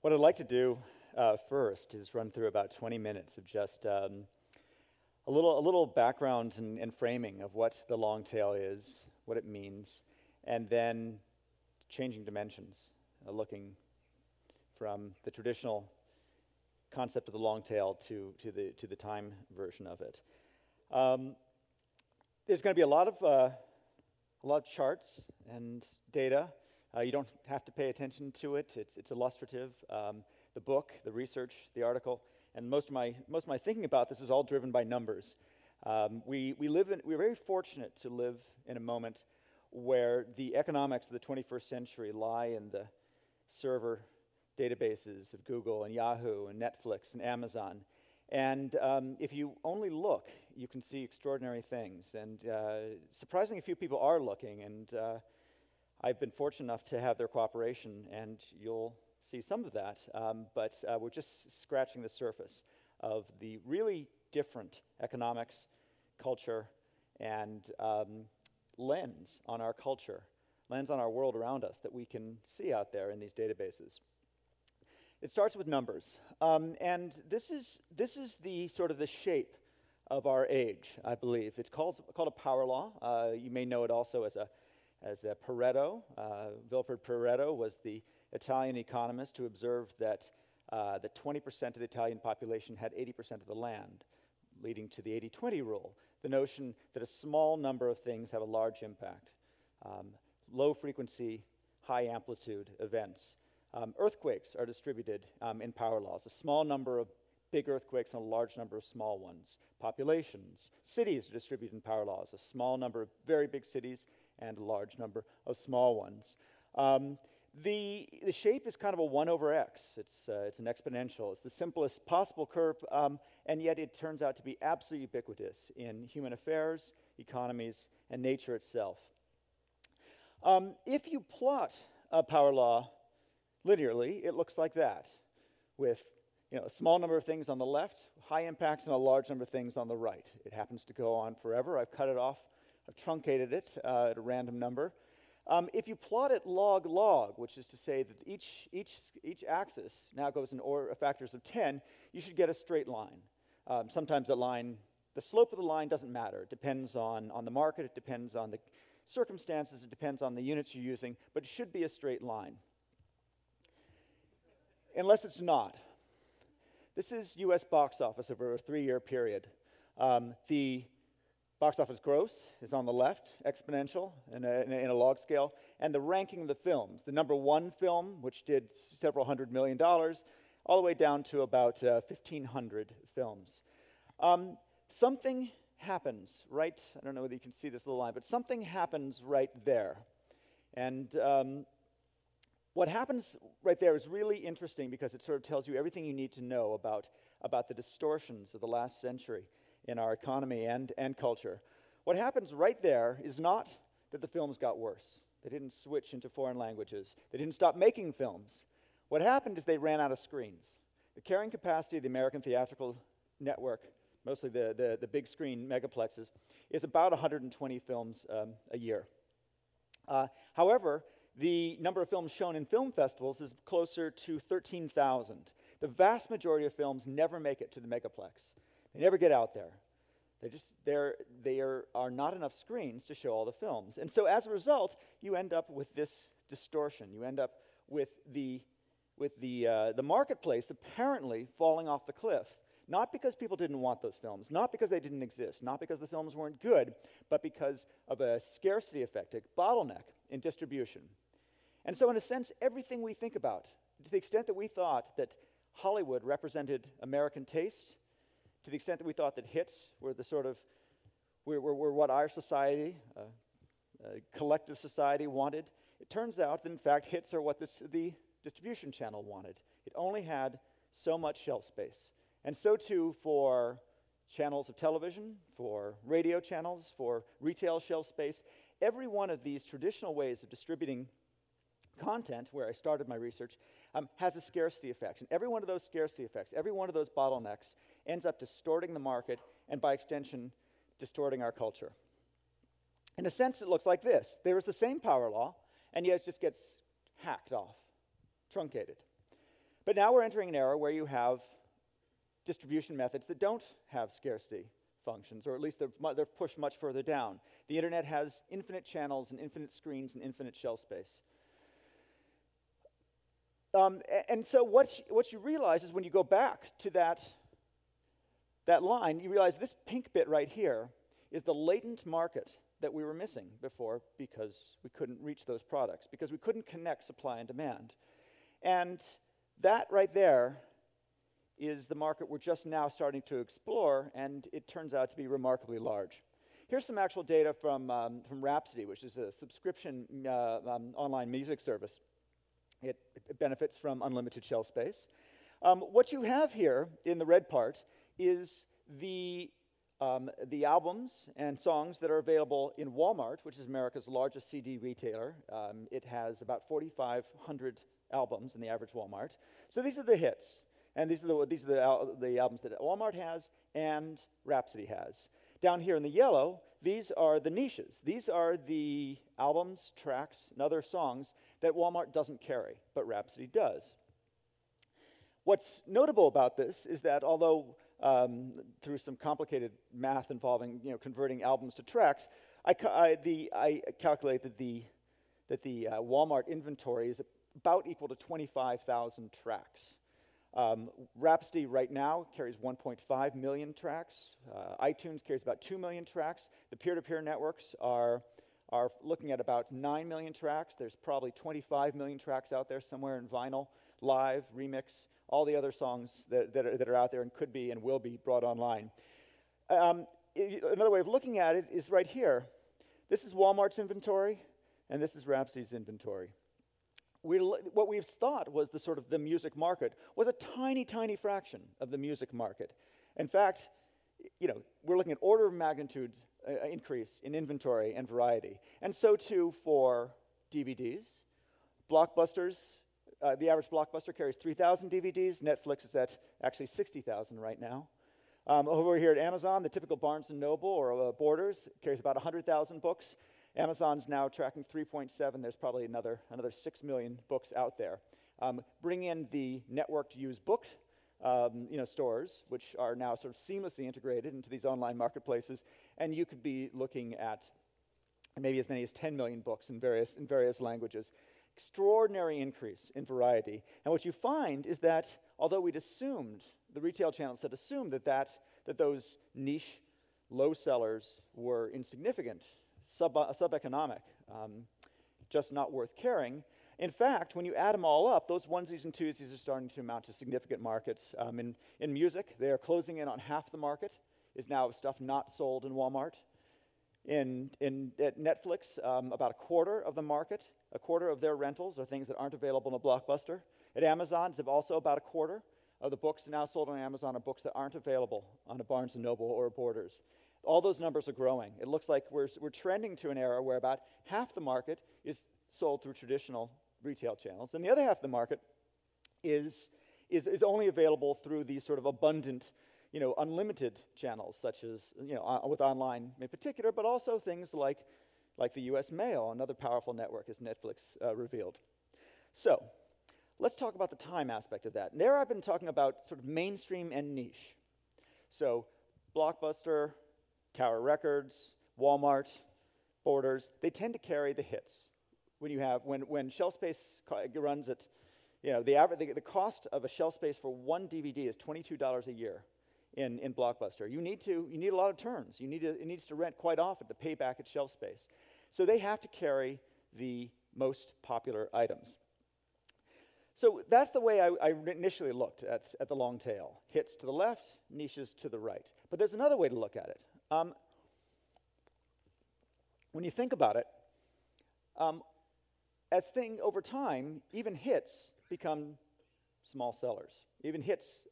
What I'd like to do first is run through about 20 minutes of just a little background and framing of what the long tail is, what it means, and then changing dimensions, looking from the traditional concept of the long tail to the time version of it. There's going to be a lot of charts and data. You don't have to pay attention to it. It's illustrative. The book, the research, the article, and most of my thinking about this is all driven by numbers. We're very fortunate to live in a moment where the economics of the 21st century lie in the server databases of Google and Yahoo and Netflix and Amazon. And if you only look, you can see extraordinary things. And surprisingly few people are looking, and I've been fortunate enough to have their cooperation, and you'll see some of that. But we're just scratching the surface of the really different economics, culture, and lens on our culture, lens on our world around us that we can see out there in these databases. It starts with numbers, and this is the sort of the shape of our age, I believe. It's called a power law. You may know it also as a Pareto. Vilfred Pareto was the Italian economist who observed that 20% of the Italian population had 80% of the land, leading to the 80-20 rule, the notion that a small number of things have a large impact. Low frequency, high amplitude events. Earthquakes are distributed in power laws. A small number of big earthquakes and a large number of small ones. Populations, cities are distributed in power laws. A small number of very big cities and a large number of small ones. The shape is kind of a 1 over x. It's an exponential. It's the simplest possible curve, and yet it turns out to be absolutely ubiquitous in human affairs, economies, and nature itself. If you plot a power law linearly, it looks like that, with a small number of things on the left, high impacts, and a large number of things on the right. It happens to go on forever. I've cut it off. I've truncated it at a random number. If you plot it log-log, which is to say that each axis now goes in factors of 10, you should get a straight line. Sometimes the slope of the line doesn't matter. It depends on the market. It depends on the circumstances. It depends on the units you're using, but it should be a straight line. Unless it's not. This is U.S. box office over a 3-year period. The box office gross is on the left, exponential in a log scale, and the ranking of the films. The number 1 film, which did several $100 million, all the way down to about 1,500 films. Something happens right, I don't know whether you can see this little line, but something happens right there. And what happens right there is really interesting because it sort of tells you everything you need to know about the distortions of the last century in our economy and culture. What happens right there is not that the films got worse. They didn't switch into foreign languages. They didn't stop making films. What happened is they ran out of screens. The carrying capacity of the American theatrical network, mostly the big screen megaplexes, is about 120 films a year. However, the number of films shown in film festivals is closer to 13,000. The vast majority of films never make it to the megaplex. They never get out there. There are not enough screens to show all the films. And so as a result, you end up with this distortion. You end up with the marketplace apparently falling off the cliff. Not because people didn't want those films, not because they didn't exist, not because the films weren't good, but because of a scarcity effect, a bottleneck in distribution. And so in a sense, everything we think about, to the extent that we thought that Hollywood represented American taste, to the extent that we thought that hits were were what our society, collective society wanted, it turns out that in fact hits are what the distribution channel wanted. It only had so much shelf space. And so too for channels of television, for radio channels, for retail shelf space. Every one of these traditional ways of distributing content, where I started my research, has a scarcity effect. And every one of those scarcity effects, every one of those bottlenecks ends up distorting the market and by extension, distorting our culture. In a sense, it looks like this. There is the same power law, and yet it just gets hacked off, truncated. But now we're entering an era where you have distribution methods that don't have scarcity functions, or at least they're pushed much further down. The internet has infinite channels and infinite screens and infinite shelf space. And so what you realize is when you go back to that line, you realize this pink bit right here is the latent market that we were missing before because we couldn't reach those products, because we couldn't connect supply and demand. And that right there is the market we're just now starting to explore, and it turns out to be remarkably large. Here's some actual data from Rhapsody, which is a subscription online music service. It benefits from unlimited shelf space. What you have here in the red part is the albums and songs that are available in Walmart, which is America's largest CD retailer. It has about 4,500 albums in the average Walmart. So these are the hits. And these are the albums that Walmart has and Rhapsody has. Down here in the yellow, these are the niches. These are the albums, tracks, and other songs that Walmart doesn't carry, but Rhapsody does. What's notable about this is that although through some complicated math involving converting albums to tracks, I calculate that the Walmart inventory is about equal to 25,000 tracks. Rhapsody right now carries 1.5 million tracks. iTunes carries about 2 million tracks. The peer-to-peer networks are looking at about 9 million tracks. There's probably 25 million tracks out there somewhere in vinyl, live, remix, all the other songs that are out there and could be and will be brought online. Another way of looking at it is right here. This is Walmart's inventory, and this is Rhapsody's inventory. What we've thought was the music market was a tiny, tiny fraction of the music market. In fact, we're looking at order of magnitude increase in inventory and variety. And so too for DVDs. Blockbusters, the average Blockbuster carries 3,000 DVDs. Netflix is at actually 60,000 right now. Over here at Amazon, the typical Barnes & Noble or Borders carries about 100,000 books. Amazon's now tracking 3.7. There's probably another 6 million books out there. Bring in the network-to-use book stores, which are now sort of seamlessly integrated into these online marketplaces, and you could be looking at maybe as many as 10 million books in various languages. Extraordinary increase in variety. And what you find is that although we'd assumed, the retail channels had assumed that those niche low sellers were insignificant, sub-economic, just not worth carrying. In fact, when you add them all up, those onesies and twosies are starting to amount to significant markets. In music, they are closing in on half the market, is now stuff not sold in Walmart. At Netflix, about a quarter of the market, a quarter of their rentals are things that aren't available in a Blockbuster. At Amazon, it's also about a quarter of the books now sold on Amazon are books that aren't available on a Barnes & Noble or a Borders. All those numbers are growing. It looks like we're trending to an era where about half the market is sold through traditional retail channels, and the other half of the market is only available through these sort of abundant, unlimited channels, such as with online in particular, but also things like the U.S. Mail, another powerful network, as Netflix revealed. So let's talk about the time aspect of that. And there I've been talking about sort of mainstream and niche. So Blockbuster, Tower Records, Walmart, Borders, they tend to carry the hits. When shelf space runs at, the cost of a shelf space for one DVD is $22 a year in Blockbuster. You need a lot of turns. It needs to rent quite often to pay back its shelf space. So they have to carry the most popular items. So that's the way I initially looked at the long tail. Hits to the left, niches to the right. But there's another way to look at it. When you think about it, over time, even hits become small sellers. Even hits,